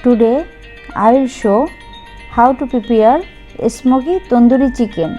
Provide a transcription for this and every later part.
Today I will show how to prepare a smoky tandoori chicken.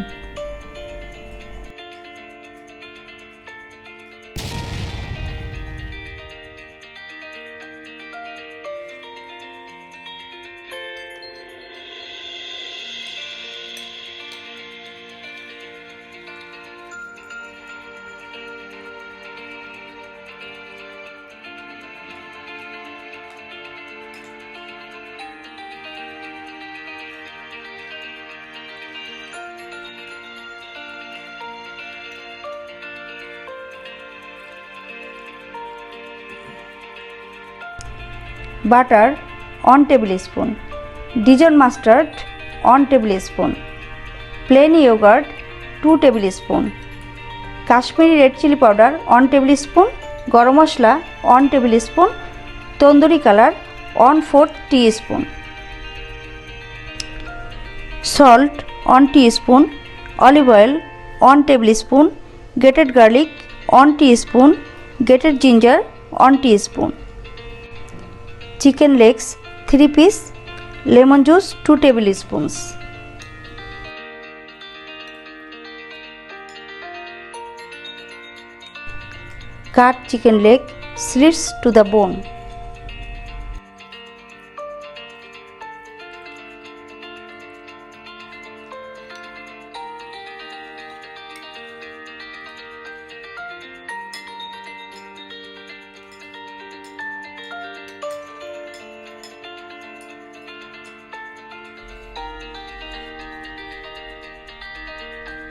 Butter 1 tablespoon, Dijon mustard 1 tablespoon, plain yogurt 2 tablespoon, Kashmiri red chili powder 1 tablespoon, garam masala 1 tablespoon, tandoori color 1/4 teaspoon, salt 1 teaspoon, olive oil 1 tablespoon, grated garlic 1 teaspoon, grated ginger 1 teaspoon. Chicken legs 3 piece, lemon juice 2 tablespoons. Cut chicken leg slits to the bone.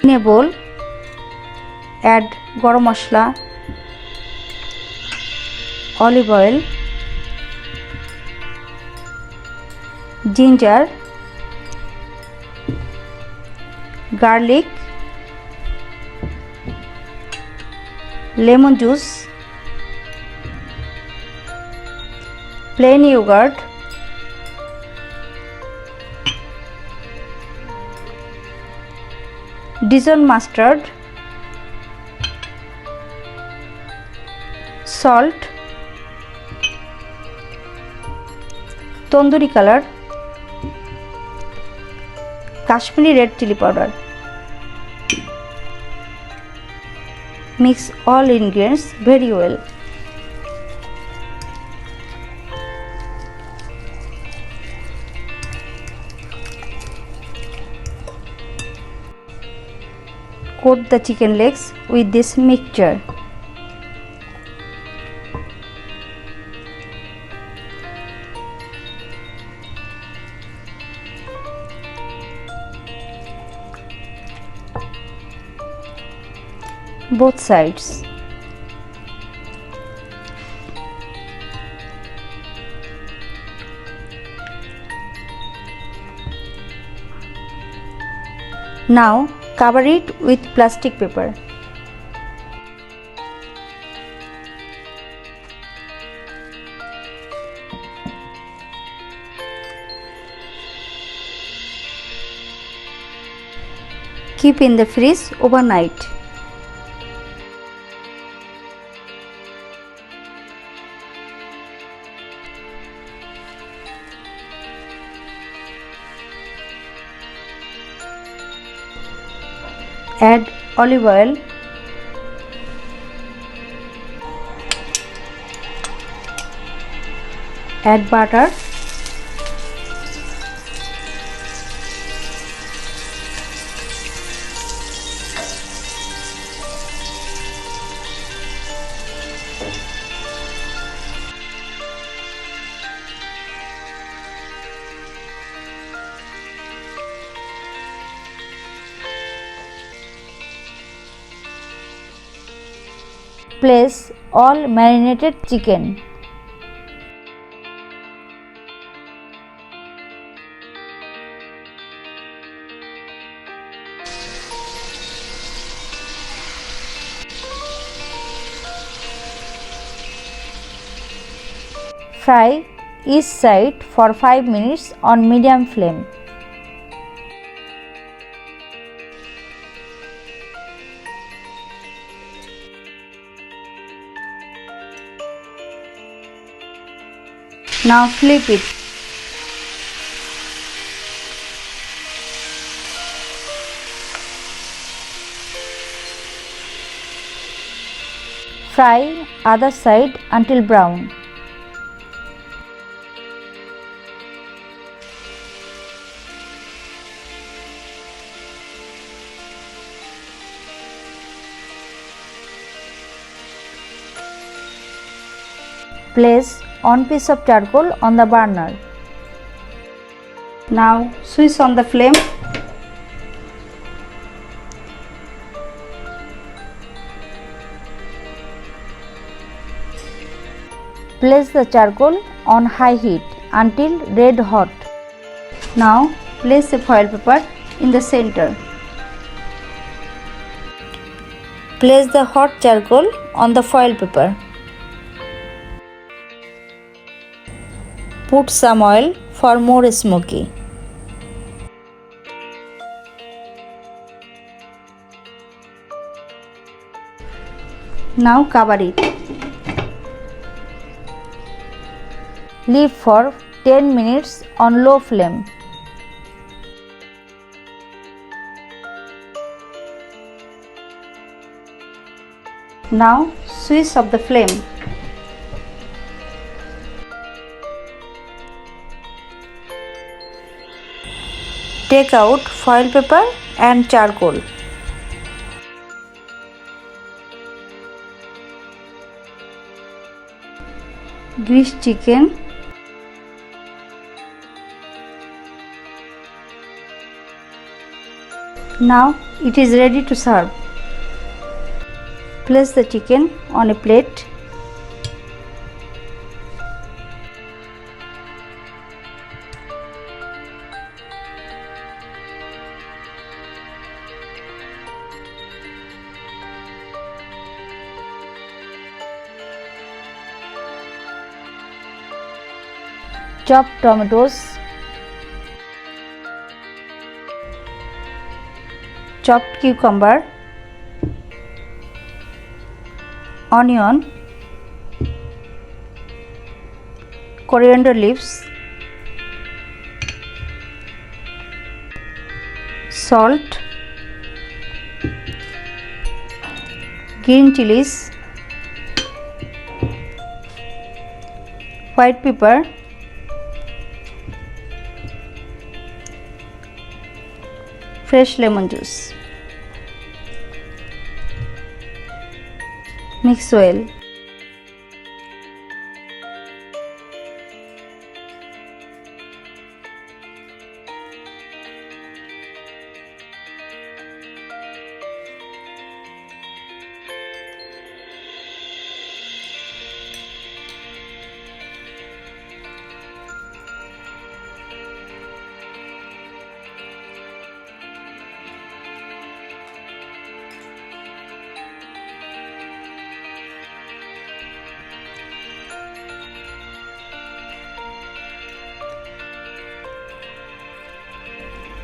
In a bowl, add garam masala, olive oil, ginger, garlic, lemon juice, plain yogurt, Dijon mustard, salt, tandoori color, Kashmiri red chili powder. Mix all ingredients very well. Coat the chicken legs with this mixture. Both sides. Now cover it with plastic paper. Keep in the fridge overnight. Add olive oil, add butter, place all marinated chicken. Fry each side for 5 minutes on medium flame. Now flip it. Fry other side until brown. Place one piece of charcoal on the burner. Now switch on the flame. Place the charcoal on high heat until red hot. Now place a foil paper in the center. Place the hot charcoal on the foil paper. Put some oil for more smoky. Now cover it. Leave for 10 minutes on low flame. Now switch off the flame. Take out foil paper and charcoal. Grease chicken. Now it is ready to serve. Place the chicken on a plate. Chopped tomatoes, chopped cucumber, onion, coriander leaves, salt, green chilies, white pepper, fresh lemon juice. Mix well.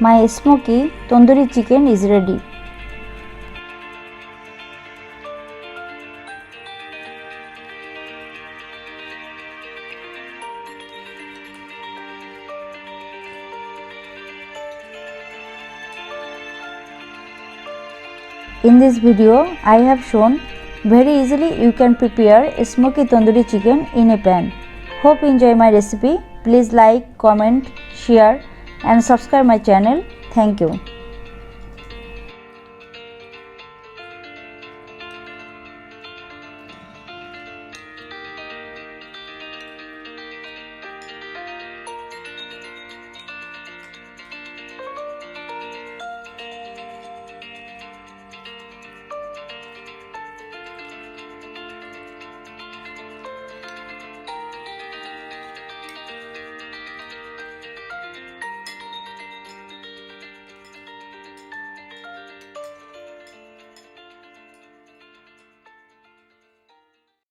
My smoky tandoori chicken is ready. In this video, I have shown very easily you can prepare a smoky tandoori chicken in a pan. Hope you enjoy my recipe. Please like, comment, share and subscribe my channel. Thank you.